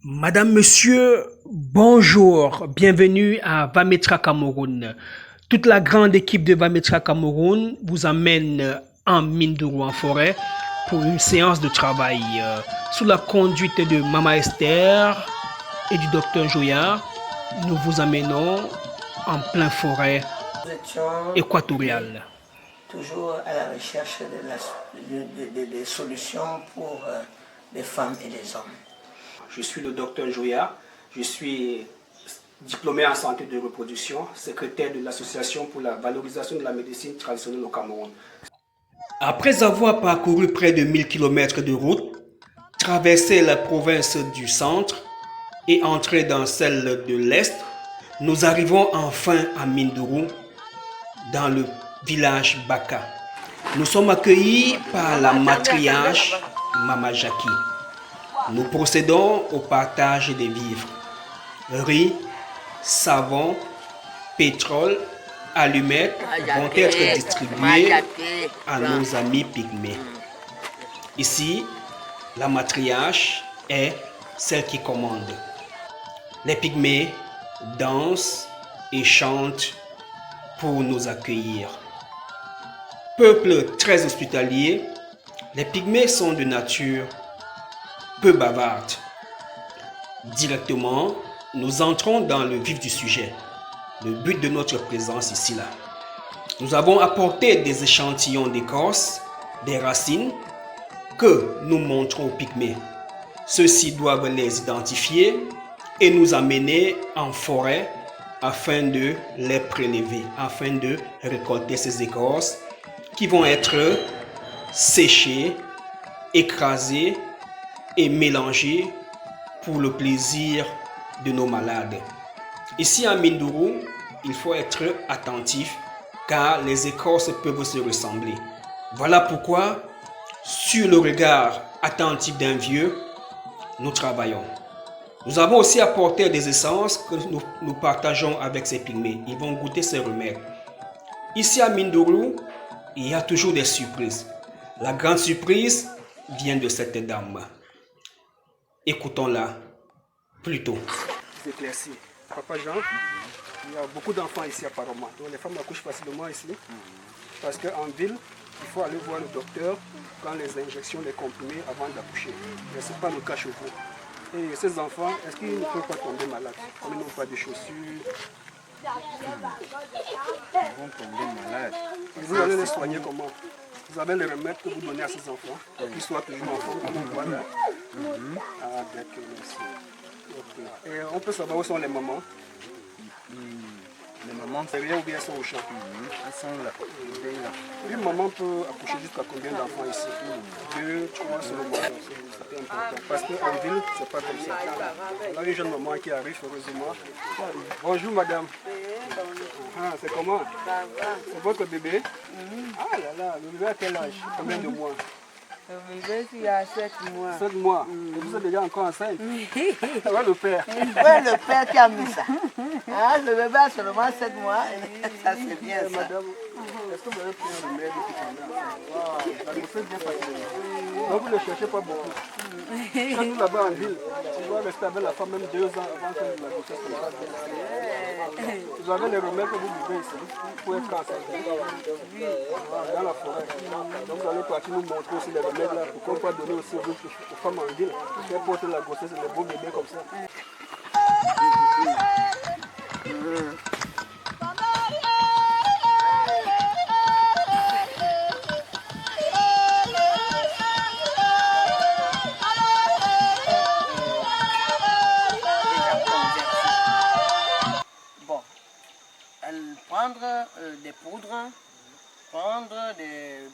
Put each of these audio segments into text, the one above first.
Madame, Monsieur, bonjour, bienvenue à Vametra Cameroun. Toute la grande équipe de Vametra Cameroun vous amène en Mindourou en forêt pour une séance de travail sous la conduite de Mama Esther et du docteur Joya. Nous vous amenons en plein forêt Nous étions équatoriale. toujours à la recherche des solutions pour les femmes et les hommes. Je suis le docteur Joya, je suis diplômé en santé de reproduction, secrétaire de l'association pour la valorisation de la médecine traditionnelle au Cameroun. Après avoir parcouru près de 1000 km de route, traversé la province du centre et entré dans celle de l'est, nous arrivons enfin à Mindourou, dans le village Baka. Nous sommes accueillis par la matriarche Mama Jackie. Nous procédons au partage des vivres. Riz, savon, pétrole, allumettes vont être distribués à nos amis pygmées. Ici, la matriarche est celle qui commande. Les pygmées dansent et chantent pour nous accueillir. Peuple très hospitalier, les pygmées sont de nature peu bavarde. Directement, nous entrons dans le vif du sujet, le but de notre présence ici-là. Nous avons apporté des échantillons d'écorce, des racines, que nous montrons aux pygmées. Ceux-ci doivent les identifier et nous amener en forêt afin de les prélever, afin de récolter ces écorces qui vont être séchées, écrasées et mélangées pour le plaisir de nos malades. Ici à Mindourou, il faut être attentif car les écorces peuvent se ressembler. Voilà pourquoi, sur le regard attentif d'un vieux, nous travaillons. Nous avons aussi apporté des essences que nous partageons avec ces pygmées. Ils vont goûter ces remèdes. Ici à Mindourou, il y a toujours des surprises. La grande surprise vient de cette dame. Écoutons-la plutôt. Éclairci. Papa Jean, il y a beaucoup d'enfants ici apparemment. Donc les femmes accouchent facilement ici. Parce qu'en ville, il faut aller voir le docteur quand les injections, les comprimés avant d'accoucher. Mais ce n'est pas le cas chez vous. Et ces enfants, est-ce qu'ils ne peuvent pas tomber malades? Comme ils n'ont pas de chaussures. Ils vont tomber malades. Et vous allez les soigner comment? Vous avez les remèdes que vous donnez à ces enfants pour qu'ils soient toujours en forme comme on voit là. Ah, d'accord, merci. Okay. Et on peut savoir où sont les mamans? Les mamans, C'est rien ou bien elles sont au champ? elles sont là. Une maman peut accoucher jusqu'à combien d'enfants ici? 2, 3 seulement. C'est important. Parce qu'en ville, c'est pas comme ça. On a une jeune maman qui arrive, heureusement. Bonjour madame. Ah, c'est comment? C'est votre bébé? Ah là là, le bébé a quel âge? Combien de mois? Le bébé, il a 7 mois. 7 mois. Et vous êtes déjà encore enceinte? Ça va le père? Oui, le père qui a mis ça. Ah, le bébé a seulement 7 mois. Ça, c'est bien ça. Madame, est-ce que vous avez pris un remède qui tombe enceinte? Ça nous fait bien passer. Donc vous ne cherchez pas beaucoup. Quand nous là-bas en ville, on doit rester avec la femme même 2 ans avant que la grossesse commence. Vous avez les remèdes que vous buvez ici pour être enceinte. Dans la forêt. Donc vous allez partir nous montrer aussi les remèdes là pour qu'on puisse donner aussi aux femmes en ville. Qui portent la grossesse et les beaux bébés comme ça. Bon, prendre des poudres,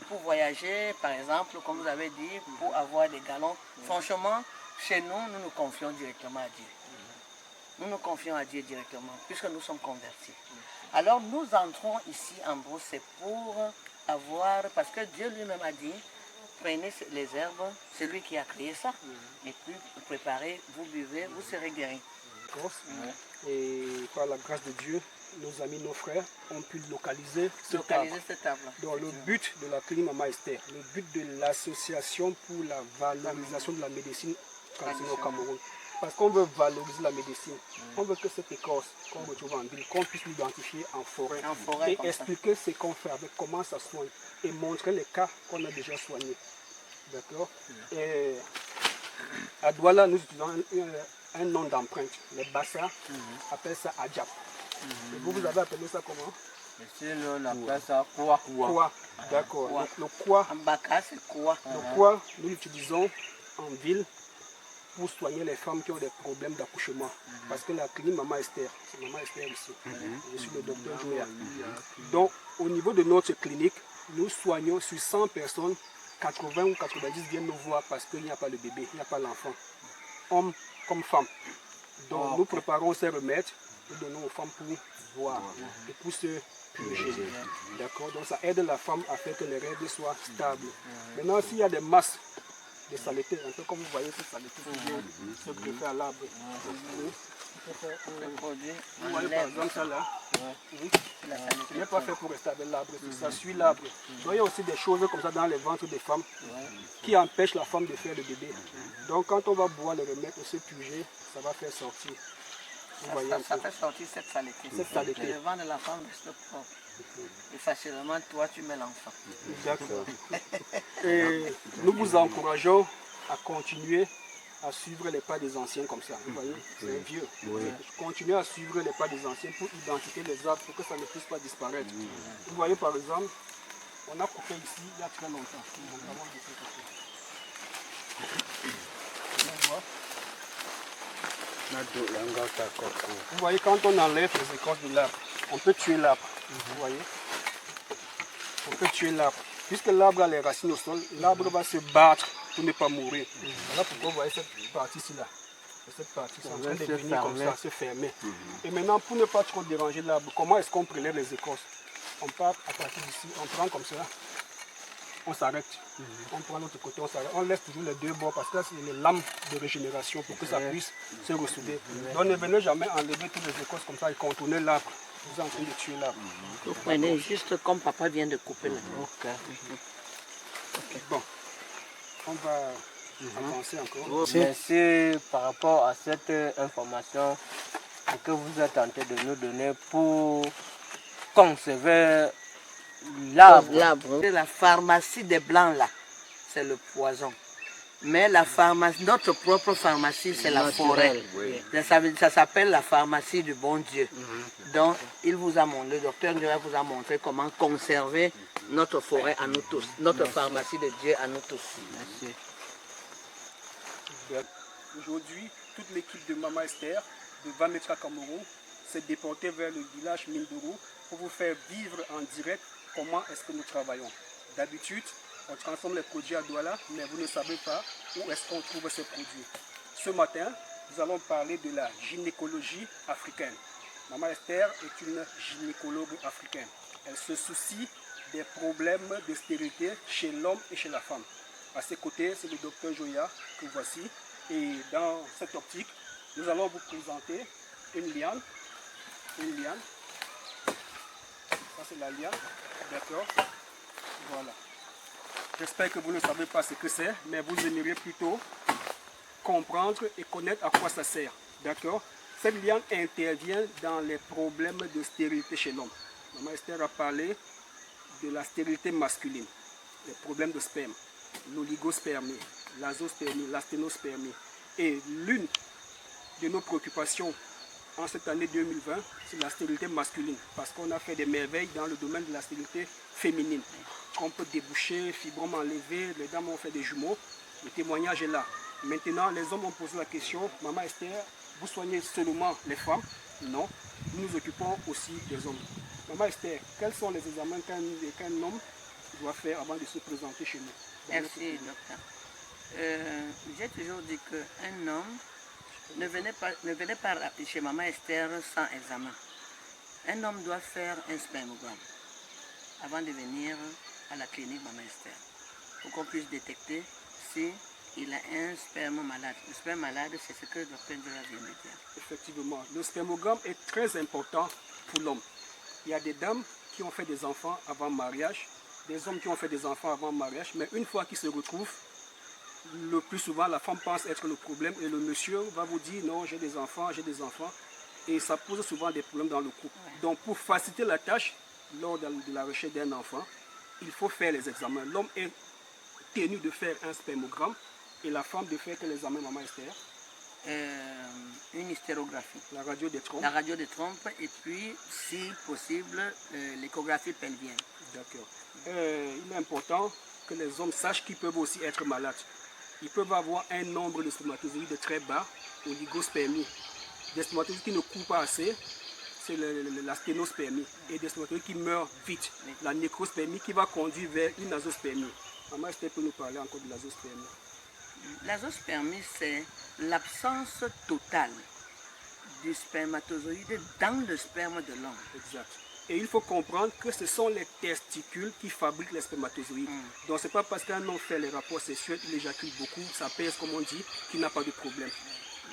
pour voyager, par exemple, comme vous avez dit, pour avoir des galons. Franchement, chez nous, nous nous confions directement à Dieu. Nous nous confions à Dieu directement, puisque nous sommes convertis. Alors nous entrons ici en brousse, c'est pour avoir, parce que Dieu lui-même a dit, prenez les herbes, c'est lui qui a créé ça, et puis préparez, vous buvez, vous serez guéris. Et par la grâce de Dieu, nos amis, nos frères ont pu localiser Cette table. Donc le but de la clinique Mama Esther, le but de l'association pour la valorisation de la médecine traditionnelle au Cameroun, Parce qu'on veut valoriser la médecine. On veut que cette écorce qu'on retrouve en ville, qu'on puisse l'identifier en forêt. Et expliquer ce qu'on fait avec, comment ça soigne. Et montrer les cas qu'on a déjà soignés. D'accord. Et à Douala, nous utilisons un nom d'empreinte. Les Bassa appellent ça Adjap. Et vous avez appelé ça comment? Ici, on appelle ça quoi? Quoi. D'accord. Donc le quoi, En Baka, c'est quoi? le quoi, nous l'utilisons en ville pour soigner les femmes qui ont des problèmes d'accouchement. Parce que la clinique Maman Esther, c'est Maman Esther ici. Je suis le docteur Jouya. Donc, au niveau de notre clinique, nous soignons sur 100 personnes, 80 ou 90 viennent nous voir parce qu'il n'y a pas le bébé, il n'y a pas l'enfant. Homme comme femme. Donc, nous préparons ces remèdes, nous donnons aux femmes pour boire et pour se purger. D'accord. Donc, ça aide la femme à faire que les règles soient stables. Maintenant, s'il y a des masses de saleté, un peu comme vous voyez cette saleté qui se greffer à l'arbre. Vous voyez par exemple ça là, oui, ce n'est pas fait pour rester avec l'arbre, ça suit l'arbre. Donc il y a aussi des choses comme ça dans les ventres des femmes qui empêchent la femme de faire le bébé. Donc quand on va boire le remède et se purger, ça va faire sortir. Vous voyez Ça fait sortir cette saleté. Cette saleté. Le ventre de la femme reste propre. Et facilement, toi, tu mets l'enfant. D'accord. Et nous vous encourageons à continuer à suivre les pas des anciens comme ça. Vous voyez, c'est vieux. Continuez à suivre les pas des anciens pour identifier les arbres pour que ça ne puisse pas disparaître. Vous voyez par exemple, on a coupé ici il y a très longtemps. Vous voyez, quand on enlève les écorces de l'arbre, on peut tuer l'arbre. Vous voyez, on peut tuer l'arbre. Puisque l'arbre a les racines au sol, l'arbre va se battre pour ne pas mourir. Voilà pourquoi vous voyez cette partie-ci là. Cette partie est en train de devenir comme ça, se fermer. Et maintenant, pour ne pas trop déranger l'arbre, comment est-ce qu'on prélève les écorces? On part à partir d'ici, on prend comme ça, on s'arrête. On prend l'autre côté, on s'arrête. On laisse toujours les deux bords parce que c'est les lames de régénération pour que ça puisse se ressouder. Donc ne venez jamais enlever toutes les écorces comme ça et contourner l'arbre. Vous êtes en train de tuer l'arbre. Vous prenez juste comme papa vient de couper là. Bon, on va avancer encore. Merci par rapport à cette information que vous êtes tenté de nous donner pour conserver l'arbre. La pharmacie des Blancs là, c'est le poison. Mais la pharmacie, notre propre pharmacie, c'est la forêt. Ça s'appelle la pharmacie du bon Dieu. Donc, le docteur Ndioya vous a montré comment conserver notre forêt à nous tous, notre pharmacie de Dieu à nous tous. Merci. Aujourd'hui, toute l'équipe de Maman Esther de Vametra Cameroun s'est déportée vers le village Mindoro pour vous faire vivre en direct comment est-ce que nous travaillons. D'habitude, on transforme les produits à Douala, mais vous ne savez pas où est-ce qu'on trouve ces produits. Ce matin, nous allons parler de la gynécologie africaine. Maman Esther est une gynécologue africaine. Elle se soucie des problèmes de stérilité chez l'homme et chez la femme. À ses côtés, c'est le docteur Jouya que voici. Et dans cette optique, nous allons vous présenter une liane. Une liane. Ça, c'est la liane. D'accord. Voilà. J'espère que vous ne savez pas ce que c'est, mais vous aimeriez plutôt comprendre et connaître à quoi ça sert. D'accord. Cette liane intervient dans les problèmes de stérilité chez l'homme. Maman Esther a parlé de la stérilité masculine, les problèmes de sperme, l'oligospermie, l'azospermie, l'asténospermie. Et l'une de nos préoccupations en cette année 2020, c'est la stérilité masculine, parce qu'on a fait des merveilles dans le domaine de la stérilité féminine. On peut déboucher, fibromes enlevés, les dames ont fait des jumeaux, le témoignage est là. Maintenant, les hommes ont posé la question, Maman Esther, vous soignez seulement les femmes? Non, nous nous occupons aussi des hommes. Maman Esther, quels sont les examens qu'un homme doit faire avant de se présenter chez nous? Merci, docteur. J'ai toujours dit qu'un homme ne venait pas chez Maman Esther sans examen. Un homme doit faire un spermogramme avant de venir à la clinique Maman Esther pour qu'on puisse détecter s'il a un sperme malade. Le sperme malade, c'est ce que le docteur Ndioya vient de dire. Effectivement, le spermogramme est très important pour l'homme. Il y a des dames qui ont fait des enfants avant mariage, des hommes qui ont fait des enfants avant mariage, mais une fois qu'ils se retrouvent, le plus souvent, la femme pense être le problème et le monsieur va vous dire non, j'ai des enfants. Et ça pose souvent des problèmes dans le couple. Donc pour faciliter la tâche, lors de la recherche d'un enfant, il faut faire les examens. L'homme est tenu de faire un spermogramme et la femme de faire quel examen, maman Esther? Une hystérographie. La radio des trompes. La radio des trompes et puis, si possible, l'échographie pelvienne. D'accord. Il est important que les hommes sachent qu'ils peuvent aussi être malades. Ils peuvent avoir un nombre de spermatozoïdes très bas, oligospermie. Des spermatozoïdes qui ne courent pas assez, c'est la sténospermie. Et des spermatozoïdes qui meurent vite, la nécrospermie qui va conduire vers une azospermie. Maman Esther peut nous parler encore de l'azospermie. L'azospermie, c'est l'absence totale du spermatozoïde dans le sperme de l'homme. Exact. Et il faut comprendre que ce sont les testicules qui fabriquent les spermatozoïdes. Donc ce n'est pas parce qu'un homme fait les rapports sexuels, il éjacule beaucoup, ça pèse comme on dit, qu'il n'a pas de problème.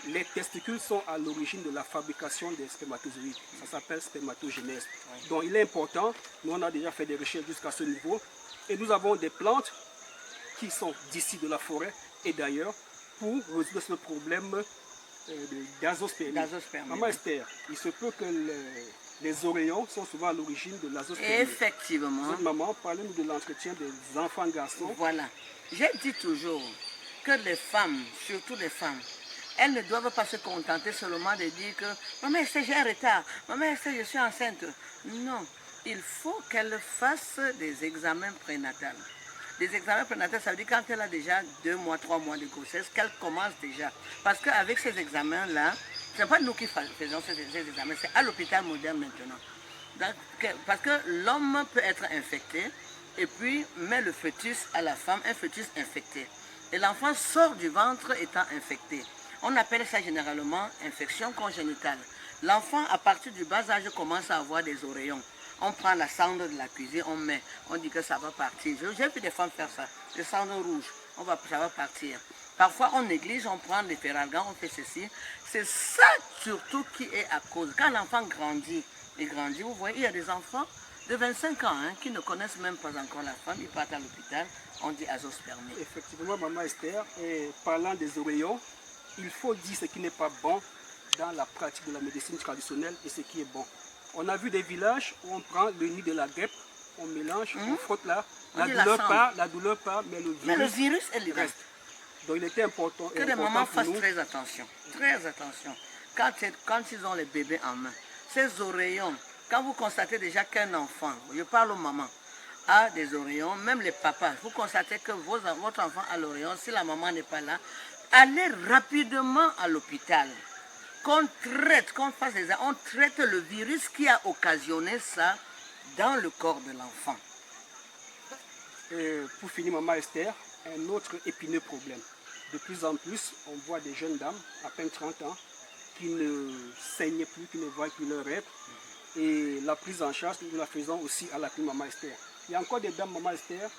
Les testicules sont à l'origine de la fabrication des spermatozoïdes. Ça s'appelle spermatogénèse. Donc il est important, nous on a déjà fait des recherches jusqu'à ce niveau, et nous avons des plantes qui sont d'ici de la forêt et d'ailleurs pour résoudre ce problème d'azospermie. Maman Esther, il se peut que les oreillons sont souvent à l'origine de l'azospermie. Effectivement. Maman, parlez-nous de l'entretien des enfants garçons. Voilà. J'ai dit toujours que les femmes, surtout les femmes, elles ne doivent pas se contenter seulement de dire que « Maman Esther, j'ai un retard. Maman Esther, je suis enceinte. » Non, il faut qu'elles fassent des examens prénatals. Des examens prénataux, ça veut dire quand elle a déjà 2 mois, 3 mois de grossesse, qu'elle commence déjà. Parce qu'avec ces examens-là, ce n'est pas nous qui faisons ces examens, c'est à l'hôpital moderne maintenant. Donc, parce que l'homme peut être infecté et puis met le fœtus à la femme, un fœtus infecté. Et l'enfant sort du ventre étant infecté. On appelle ça généralement infection congénitale. L'enfant, à partir du bas âge, commence à avoir des oreillons. On prend la cendre de la cuisine, on met, on dit que ça va partir. J'ai vu des femmes faire ça, le cendre rouge, ça va partir. Parfois on néglige, on prend des ferragans, on fait ceci. C'est ça surtout qui est à cause. Quand l'enfant grandit, vous voyez, il y a des enfants de 25 ans qui ne connaissent même pas encore la femme, ils partent à l'hôpital, on dit azospermie. Effectivement, maman Esther, et parlant des oreillons, il faut dire ce qui n'est pas bon dans la pratique de la médecine traditionnelle et ce qui est bon. On a vu des villages où on prend le nid de la guêpe, on mélange, on frotte là, la douleur part, mais le virus elle reste. Donc il était important. Que les mamans fassent très attention, très attention. Quand ils ont les bébés en main, ces oreillons, quand vous constatez déjà qu'un enfant, je parle aux mamans, a des oreillons, même les papas, vous constatez que votre enfant a l'oreillon, si la maman n'est pas là, allez rapidement à l'hôpital. Qu'on traite le virus qui a occasionné ça dans le corps de l'enfant. Pour finir, maman Esther, un autre épineux problème. De plus en plus, on voit des jeunes dames, à peine 30 ans, qui ne saignent plus, qui ne voient plus leurs règles. Et la prise en charge, nous la faisons aussi à la clinique maman Esther. Il y a encore des dames, maman Esther,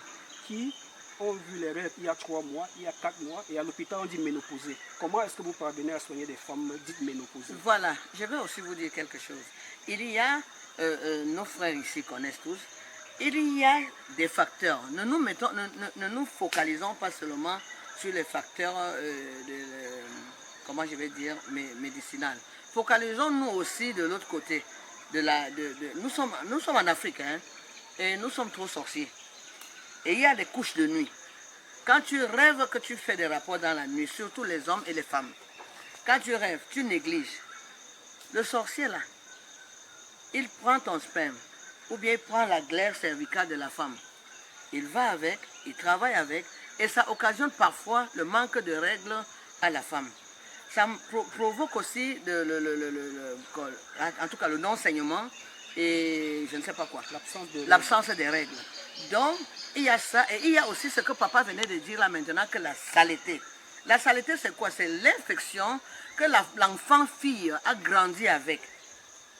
qui ont vu les règles il y a 3 mois, il y a 4 mois, et à l'hôpital on dit ménopausée. Comment est-ce que vous parvenez à soigner des femmes dites ménopausées? Voilà, je vais aussi vous dire quelque chose. Il y a, nos frères ici connaissent tous, il y a des facteurs. Ne nous focalisons pas seulement sur les facteurs, comment je vais dire, médicinales. Focalisons-nous aussi de l'autre côté. Nous sommes en Afrique, et nous sommes trop sorciers. Et il y a des couches de nuit. Quand tu rêves que tu fais des rapports dans la nuit, surtout les hommes et les femmes, quand tu rêves, tu négliges. Le sorcier là, il prend ton sperme, ou bien il prend la glaire cervicale de la femme. Il va avec, il travaille avec, et ça occasionne parfois le manque de règles à la femme. Ça provoque aussi, en tout cas, le non-saignement et je ne sais pas quoi, l'absence des règles. Donc, il y a ça, et il y a aussi ce que papa venait de dire là maintenant, que la saleté. La saleté, c'est quoi? C'est l'infection que l'enfant fille a grandi avec.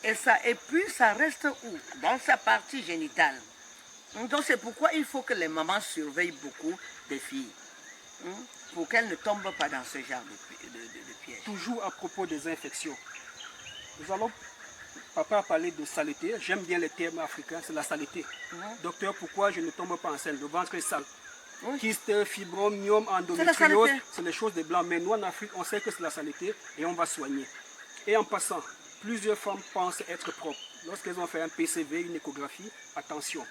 Et puis, ça reste où? Dans sa partie génitale. Donc, c'est pourquoi il faut que les mamans surveillent beaucoup des filles, pour qu'elles ne tombent pas dans ce genre de piège. Toujours à propos des infections. Papa a parlé de saleté, j'aime bien les termes africains, c'est la saleté. Docteur, pourquoi je ne tombe pas enceinte? Le ventre est sale. Kyste, fibrome, myome, endométriose, c'est les choses des blancs. Mais nous, en Afrique, on sait que c'est la saleté et on va soigner. Et en passant, plusieurs femmes pensent être propres. Lorsqu'elles ont fait un PCV, une échographie, attention.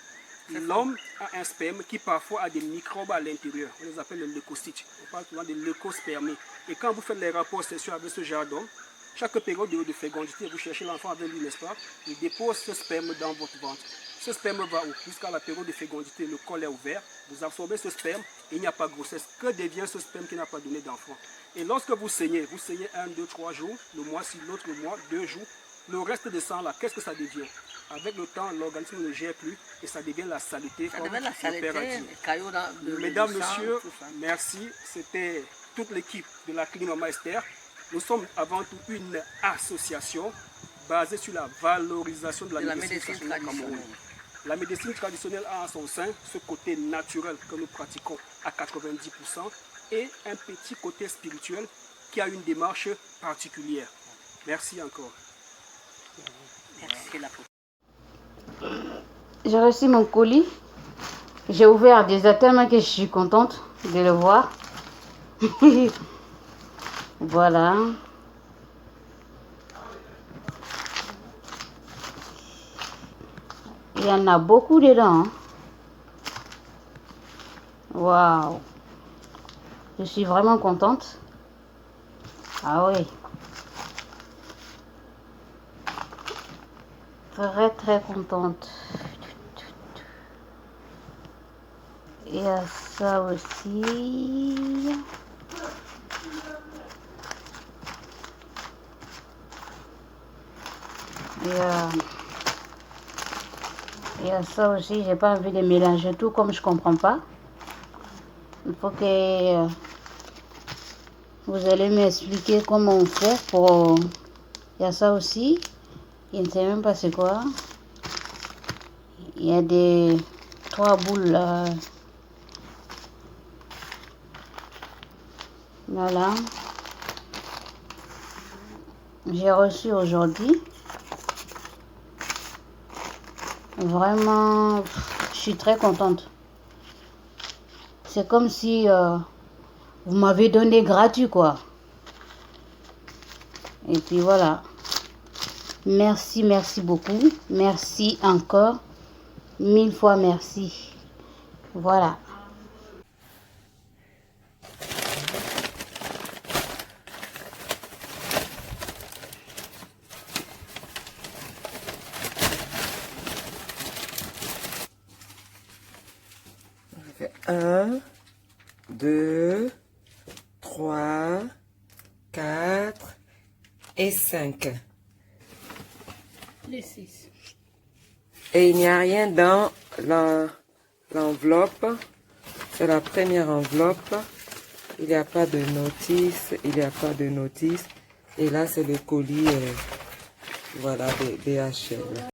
L'homme a un sperme qui parfois a des microbes à l'intérieur. On les appelle les leucocytes. On parle souvent de leucospermie. Et quand vous faites les rapports sexuels avec ce genre d'homme, chaque période de fécondité, vous cherchez l'enfant avec lui, n'est-ce pas? Il dépose ce sperme dans votre ventre. Ce sperme va où? Jusqu'à la période de fécondité, le col est ouvert. Vous absorbez ce sperme et il n'y a pas de grossesse. Que devient ce sperme qui n'a pas donné d'enfant? Et lorsque vous saignez 1, 2, 3 jours, le mois-ci, l'autre mois, 2 jours, le reste de sang là, qu'est-ce que ça devient? Avec le temps, l'organisme ne gère plus et ça devient la saleté. Ça devient la saleté, les cailloux dans Mesdames, messieurs, merci. C'était toute l'équipe de la clinique Maman Esther. Nous sommes avant tout une association basée sur la valorisation de la médecine traditionnelle au Cameroun. La médecine traditionnelle a en son sein ce côté naturel que nous pratiquons à 90% et un petit côté spirituel qui a une démarche particulière. Merci encore. Merci. J'ai reçu mon colis. J'ai ouvert déjà tellement que je suis contente de le voir. Voilà. Il y en a beaucoup dedans. Hein. Waouh. Je suis vraiment contente. Ah oui. Très très contente. Il y a ça aussi. Il y a ça aussi, j'ai pas envie de mélanger tout comme je comprends pas. Il faut que vous allez m'expliquer comment on fait pour... Il y a ça aussi. Je ne sais même pas c'est quoi. Il y a des 3 boules là. Voilà. J'ai reçu aujourd'hui. Vraiment, je suis très contente. C'est comme si vous m'avez donné gratuit, quoi. Et puis voilà. Merci, merci beaucoup. Merci encore. 1000 fois merci. Voilà. fait 1, 2, 3, 4 et 5. Les 6. Et il n'y a rien dans l'enveloppe. C'est la première enveloppe. Il n'y a pas de notice. Il n'y a pas de notice. Et là, c'est le colis voilà, des DHL.